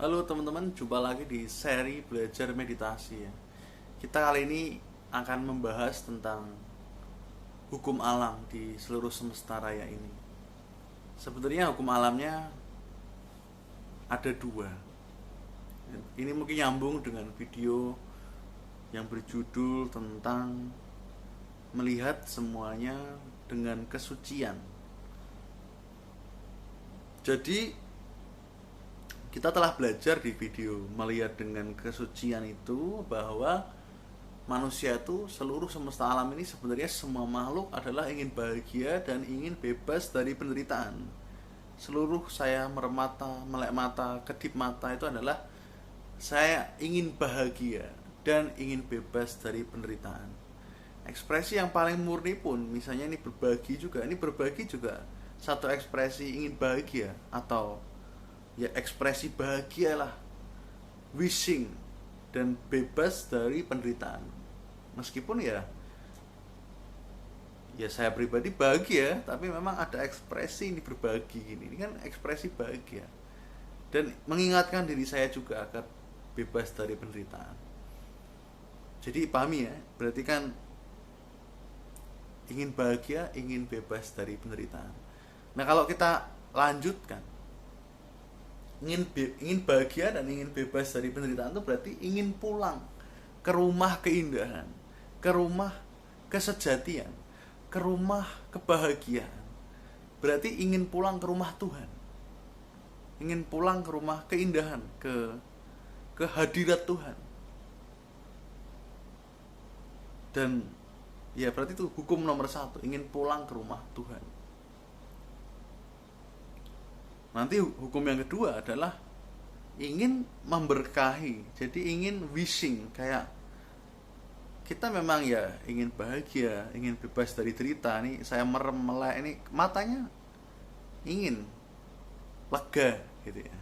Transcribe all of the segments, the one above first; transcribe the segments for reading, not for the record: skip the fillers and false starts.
Halo teman-teman, jumpa lagi di seri belajar meditasi ya. Kita kali ini akan membahas tentang hukum alam di seluruh semesta raya ini. Sebenarnya hukum alamnya ada dua. Ini mungkin nyambung dengan video yang berjudul tentang melihat semuanya dengan kesucian. Jadi kita telah belajar di video melihat dengan kesucian itu bahwa manusia itu seluruh semesta alam ini sebenarnya semua makhluk adalah ingin bahagia dan ingin bebas dari penderitaan. Seluruh saya meremata, melek mata, kedip mata itu adalah saya ingin bahagia dan ingin bebas dari penderitaan. Ekspresi yang paling murni pun misalnya ini berbagi juga satu ekspresi ingin bahagia atau ya ekspresi bahagialah, wishing dan bebas dari penderitaan. Meskipun ya saya pribadi bahagia, tapi memang ada ekspresi ini berbagi gini. Ini kan ekspresi bahagia dan mengingatkan diri saya juga agar bebas dari penderitaan. Jadi pahami ya, berarti kan ingin bahagia, ingin bebas dari penderitaan. Nah kalau kita lanjutkan, ingin bahagia dan ingin bebas dari penderitaan itu berarti ingin pulang ke rumah keindahan, ke rumah kesejatian, ke rumah kebahagiaan. Berarti ingin pulang ke rumah Tuhan, ingin pulang ke rumah keindahan, ke hadirat Tuhan. Dan ya berarti itu hukum nomor satu, ingin pulang ke rumah Tuhan. Nanti hukum yang kedua adalah ingin memberkahi. Jadi ingin wishing, kayak kita memang ya ingin bahagia, ingin bebas dari derita. Nih saya merem melek, ini matanya ingin lega gitu ya.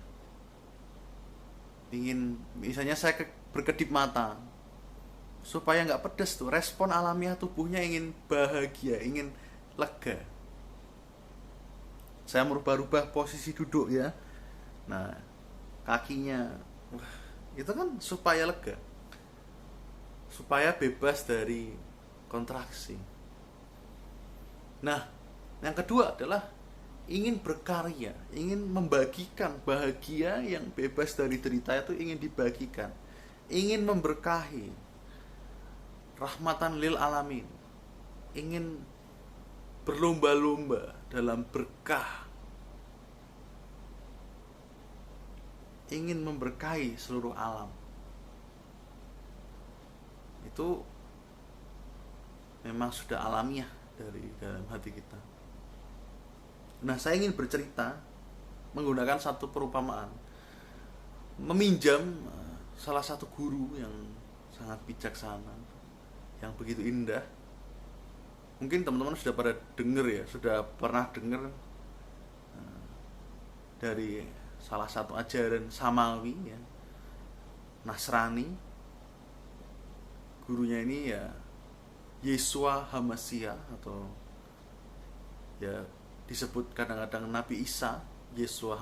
Ingin misalnya saya berkedip mata supaya nggak pedes tuh, respon alamiah tubuhnya ingin bahagia, ingin lega. Saya merubah-rubah posisi duduk ya. Nah, kakinya itu kan supaya lega, supaya bebas dari kontraksi. Nah, yang kedua adalah ingin berkarya, ingin membagikan bahagia yang bebas dari derita itu ingin dibagikan, ingin memberkahi, rahmatan lil alamin, ingin berlomba-lomba dalam berkah, ingin memberkahi seluruh alam. Itu memang sudah alamiah dari dalam hati kita. Nah, saya ingin bercerita menggunakan satu perumpamaan, meminjam salah satu guru yang sangat bijaksana, yang begitu indah. Mungkin teman-teman sudah pada dengar ya, sudah pernah dengar dari salah satu ajaran Samawi ya, Nasrani. Gurunya ini ya Yesua Hamasia, atau ya disebut kadang-kadang Nabi Isa, Yesua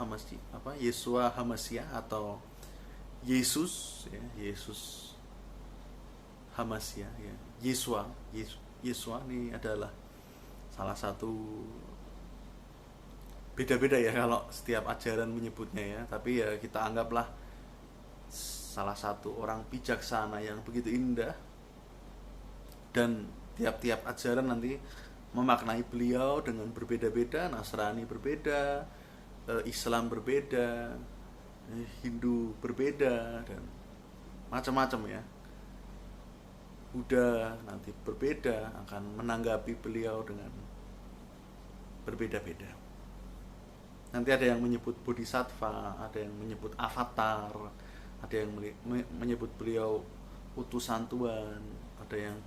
Hamasia atau Yesus ya, Yesus Hamasia ya. Yesua ini adalah salah satu, beda-beda ya kalau setiap ajaran menyebutnya ya, tapi ya kita anggaplah salah satu orang bijaksana yang begitu indah. Dan tiap-tiap ajaran nanti memaknai beliau dengan berbeda-beda. Nasrani berbeda, Islam berbeda, Hindu berbeda, dan macam-macam ya. Buddha nanti berbeda, akan menanggapi beliau dengan berbeda-beda. Nanti ada yang menyebut bodhisattva, ada yang menyebut avatar, ada yang menyebut beliau utusan Tuhan, ada yang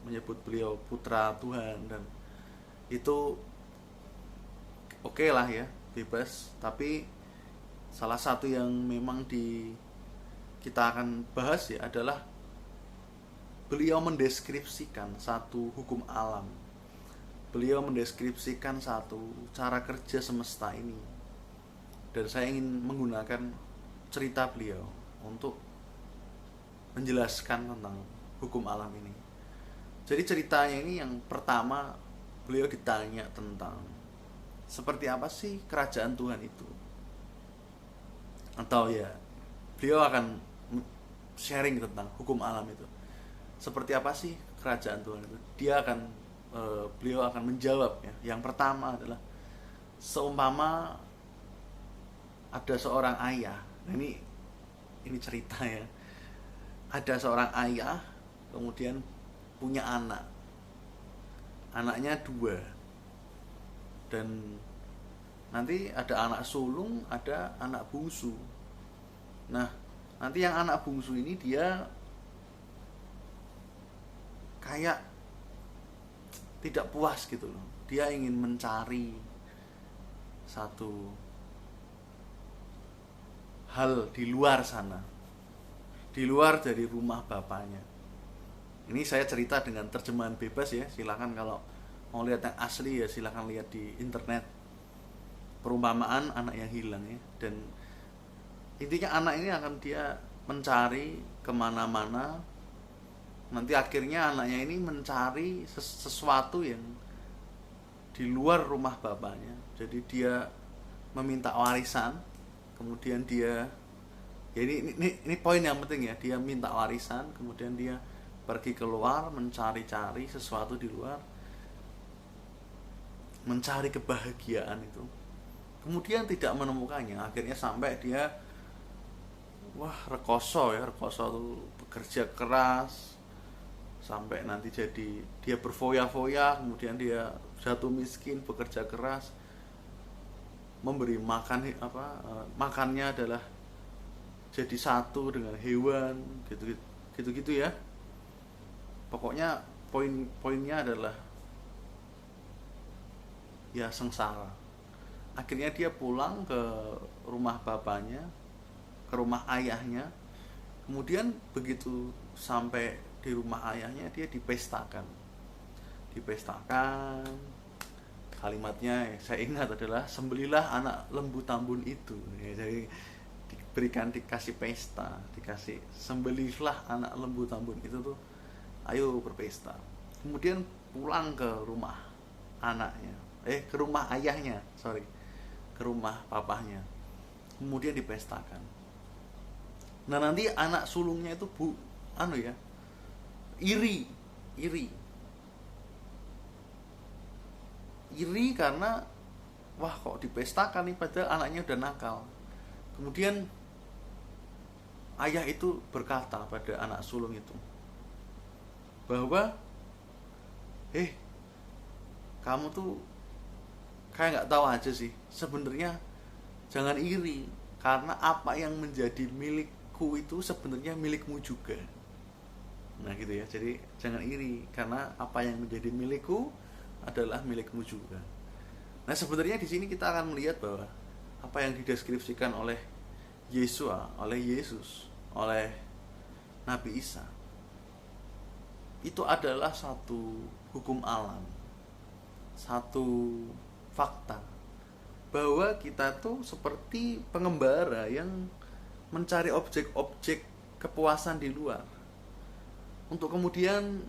menyebut beliau putra Tuhan. Dan itu oke lah ya, bebas. Tapi salah satu yang memang kita akan bahas ya adalah beliau mendeskripsikan satu hukum alam, beliau mendeskripsikan satu cara kerja semesta ini. Dan saya ingin menggunakan cerita beliau untuk menjelaskan tentang hukum alam ini. Jadi ceritanya ini yang pertama, beliau ditanya tentang seperti apa sih kerajaan Tuhan itu, atau ya beliau akan sharing tentang hukum alam itu. Seperti apa sih kerajaan Tuhan itu? Beliau akan menjawab ya. Yang pertama adalah seumpama ada seorang ayah. Nah, ini cerita ya. Ada seorang ayah kemudian punya anak. Anaknya 2. Dan nanti ada anak sulung, ada anak bungsu. Nah, nanti yang anak bungsu ini dia kayak tidak puas gitu loh. Dia ingin mencari satu hal di luar sana, di luar dari rumah bapaknya. Ini saya cerita dengan terjemahan bebas ya. Silakan kalau mau lihat yang asli ya silakan lihat di internet. Perumpamaan anak yang hilang ya. Dan intinya anak ini akan dia mencari kemana-mana. Nanti akhirnya anaknya ini mencari sesuatu yang di luar rumah bapaknya. Jadi dia meminta warisan. Kemudian dia ya ini poin yang penting ya. Dia minta warisan, kemudian dia pergi keluar mencari-cari sesuatu di luar, mencari kebahagiaan itu. Kemudian tidak menemukannya. Akhirnya sampai dia rekoso tuh bekerja keras sampai nanti jadi dia berfoya-foya, kemudian dia jatuh miskin, bekerja keras, memberi makan makannya adalah jadi satu dengan hewan gitu ya. Pokoknya poinnya adalah ya sengsara. Akhirnya dia pulang ke rumah bapaknya, ke rumah ayahnya. Kemudian begitu sampai di rumah ayahnya dia dipestakan. Kalimatnya saya ingat adalah sembelilah anak lembu tambun itu. Ya, jadi dikasih pesta, dikasih sembelihlah anak lembu tambun itu tuh, ayo berpesta. Kemudian pulang ke rumah anaknya, ke rumah ayahnya, ke rumah papahnya. Kemudian dipestakan. Nah nanti anak sulungnya itu iri karena kok dipestakan nih padahal anaknya udah nakal. Kemudian ayah itu berkata pada anak sulung itu bahwa kamu tuh kayak nggak tahu aja sih, sebenarnya jangan iri karena apa yang menjadi milikku itu sebenarnya milikmu juga. Nah gitu ya, jadi jangan iri karena apa yang menjadi milikku adalah milikmu juga. Nah sebenarnya di sini kita akan melihat bahwa apa yang dideskripsikan oleh Yesus, oleh Nabi Isa itu adalah satu hukum alam, satu fakta bahwa kita tuh seperti pengembara yang mencari objek-objek kepuasan di luar untuk kemudian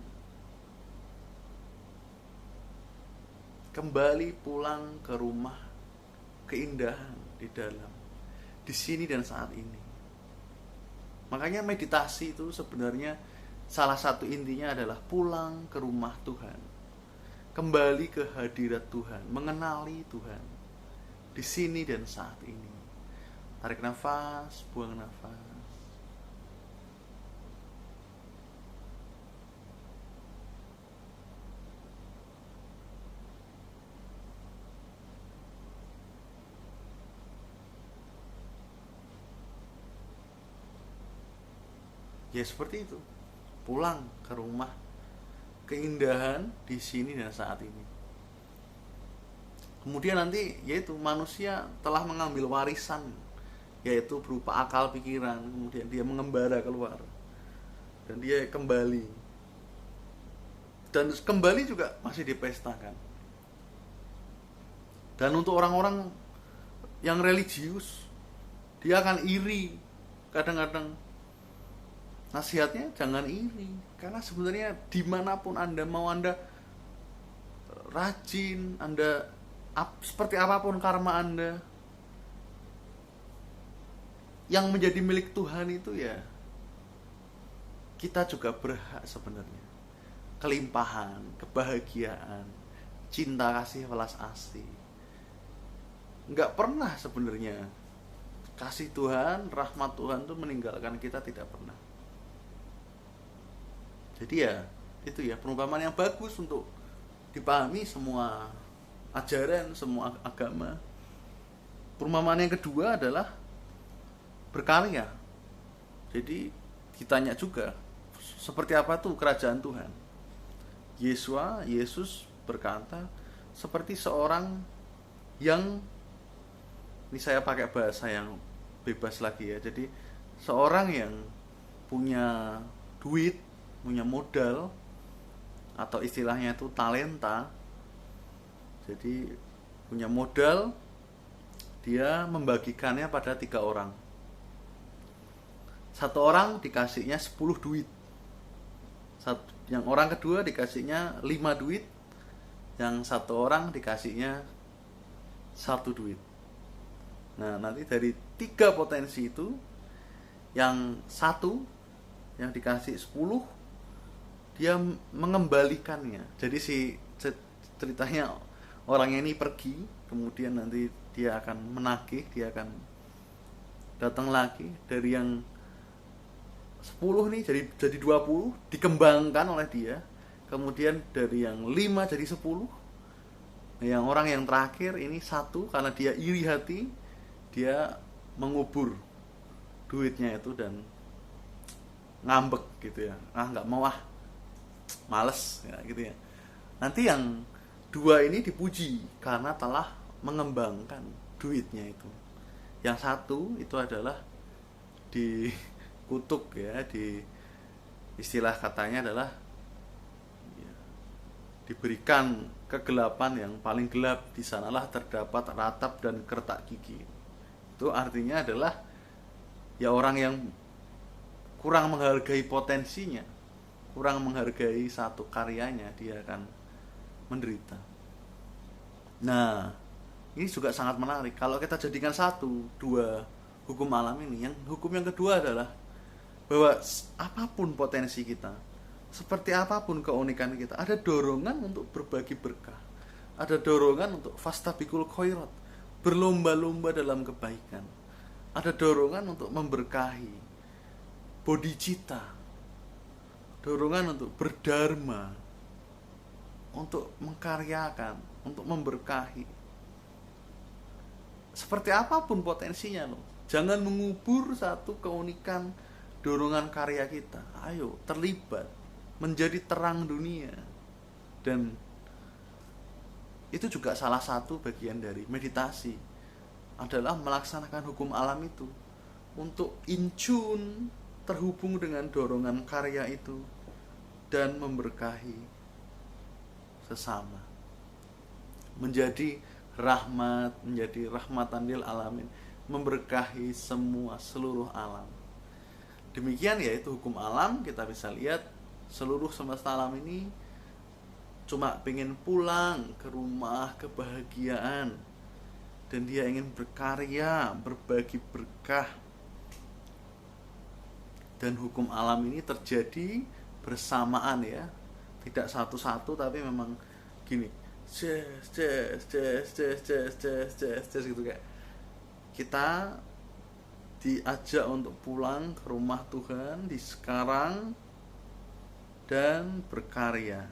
kembali pulang ke rumah keindahan di dalam, di sini dan saat ini. Makanya meditasi itu sebenarnya salah satu intinya adalah pulang ke rumah Tuhan, kembali ke hadirat Tuhan, mengenali Tuhan di sini dan saat ini. Tarik nafas, buang nafas. Ya seperti itu, pulang ke rumah keindahan di sini dan saat ini. Kemudian nanti yaitu manusia telah mengambil warisan, yaitu berupa akal pikiran. Kemudian dia mengembara keluar dan dia kembali, dan kembali juga masih dipestakan. Dan untuk orang-orang yang religius, dia akan iri kadang-kadang nasihatnya jangan iri, karena sebenarnya dimanapun Anda, mau Anda rajin, Anda seperti apapun karma Anda, yang menjadi milik Tuhan itu ya kita juga berhak sebenarnya. Kelimpahan, kebahagiaan, cinta kasih, welas asih. Nggak pernah sebenarnya kasih Tuhan, rahmat Tuhan itu meninggalkan kita, tidak pernah. Jadi ya itu ya perumpamaan yang bagus untuk dipahami semua ajaran, semua agama. Perumpamaan yang kedua adalah berkarya. Jadi ditanya juga, seperti apa tuh kerajaan Tuhan? Yesus berkata seperti seorang yang, ini saya pakai bahasa yang bebas lagi ya, jadi seorang yang punya duit, punya modal, atau istilahnya itu talenta. Jadi punya modal, dia membagikannya pada 3 orang. Satu orang dikasihnya 10 duit, yang orang kedua dikasihnya 5 duit, yang satu orang dikasihnya 1 duit. Nah, nanti dari 3 potensi itu, yang satu yang dikasih 10, dia mengembalikannya. Jadi ceritanya orangnya ini pergi, kemudian nanti dia akan menagih, dia akan datang lagi. Dari yang 10 nih jadi 20, dikembangkan oleh dia. Kemudian dari yang 5 jadi 10. Yang orang yang terakhir ini 1, karena dia iri hati, dia mengubur duitnya itu dan ngambek gitu ya. Nggak mau males ya gitu ya. Nanti yang 2 ini dipuji karena telah mengembangkan duitnya itu. Yang 1 itu adalah dikutuk ya, di istilah katanya adalah ya, diberikan kegelapan yang paling gelap, di sanalah terdapat ratap dan kertak gigi. Itu artinya adalah ya orang yang kurang menghargai potensinya, kurang menghargai satu karyanya, dia akan menderita. Nah, ini juga sangat menarik kalau kita jadikan 2 hukum alam ini. Yang hukum yang kedua adalah bahwa apapun potensi kita, seperti apapun keunikan kita, ada dorongan untuk berbagi berkah, ada dorongan untuk fastabikul khairat, berlomba-lomba dalam kebaikan, ada dorongan untuk memberkahi, bodhicitta, dorongan untuk berdharma, untuk mengkaryakan, untuk memberkahi. Seperti apapun potensinya loh. Jangan mengubur satu keunikan dorongan karya kita. Ayo terlibat, menjadi terang dunia. Dan itu juga salah satu bagian dari meditasi, adalah melaksanakan hukum alam itu untuk in tune, terhubung dengan dorongan karya itu dan memberkahi sesama, menjadi rahmat, menjadi rahmatan lil alamin, memberkahi seluruh alam. Demikian ya, itu hukum alam. Kita bisa lihat seluruh semesta alam ini cuma pengen pulang ke rumah kebahagiaan, dan dia ingin berkarya, berbagi berkah. Dan hukum alam ini terjadi bersamaan ya, tidak satu-satu, tapi memang gini, jazz gitu, kayak kita diajak untuk pulang ke rumah Tuhan di sekarang dan berkarya.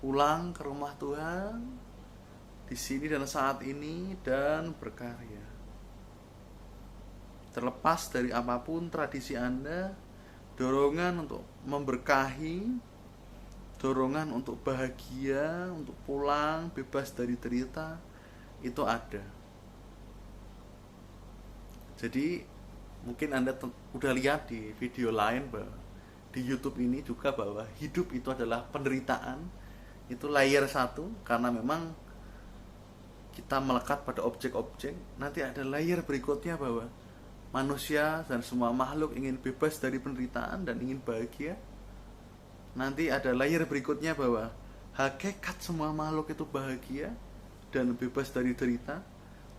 Pulang ke rumah Tuhan di sini dan saat ini dan berkarya. Terlepas dari apapun tradisi Anda, dorongan untuk memberkahi, dorongan untuk bahagia, untuk pulang bebas dari derita, itu ada. Jadi mungkin Anda udah lihat di video lain, bahwa di YouTube ini juga, bahwa hidup itu adalah penderitaan. Itu layer 1, karena memang kita melekat pada objek-objek. Nanti ada layer berikutnya, bahwa manusia dan semua makhluk ingin bebas dari penderitaan dan ingin bahagia, nanti ada layer berikutnya bahwa hakikat semua makhluk itu bahagia dan bebas dari derita.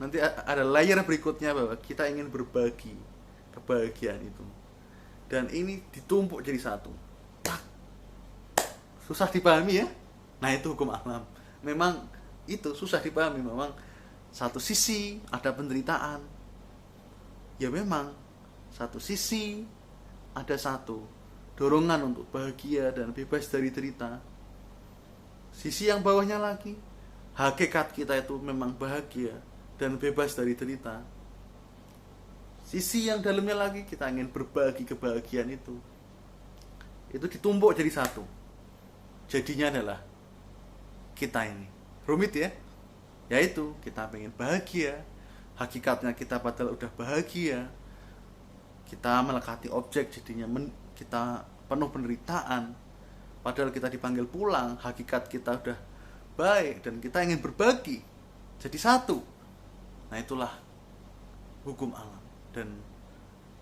Nanti ada layer berikutnya bahwa kita ingin berbagi kebahagiaan itu, dan ini ditumpuk jadi satu. Susah dipahami ya. Nah, itu hukum alam. Memang itu susah dipahami. Memang satu sisi ada penderitaan, ya memang satu sisi ada satu dorongan untuk bahagia dan bebas dari derita. Sisi yang bawahnya lagi, hakikat kita itu memang bahagia dan bebas dari derita. Sisi yang dalamnya lagi, kita ingin berbagi kebahagiaan itu. Itu ditumpuk jadi satu. Jadinya adalah kita ini. Rumit ya? Yaitu kita pengen bahagia. Hakikatnya kita padahal udah bahagia. Kita melekati objek, jadinya kita penuh penderitaan. Padahal kita dipanggil pulang, hakikat kita udah baik dan kita ingin berbagi. Jadi satu. Nah, itulah hukum alam. Dan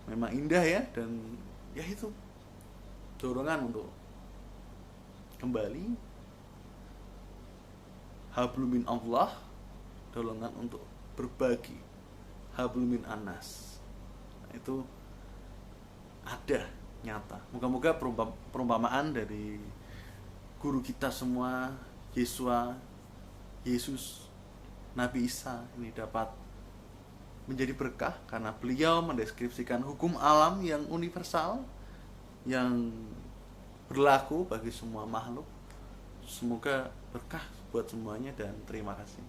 memang indah ya, dan ya itu dorongan untuk kembali, hablumin Allah, dorongan untuk berbagi, hablumin anas. Nah, itu ada nyata. Moga-moga perumpamaan dari guru kita semua, Yesus, Nabi Isa ini dapat menjadi berkah karena beliau mendeskripsikan hukum alam yang universal, yang berlaku bagi semua makhluk. Semoga berkah buat semuanya dan terima kasih.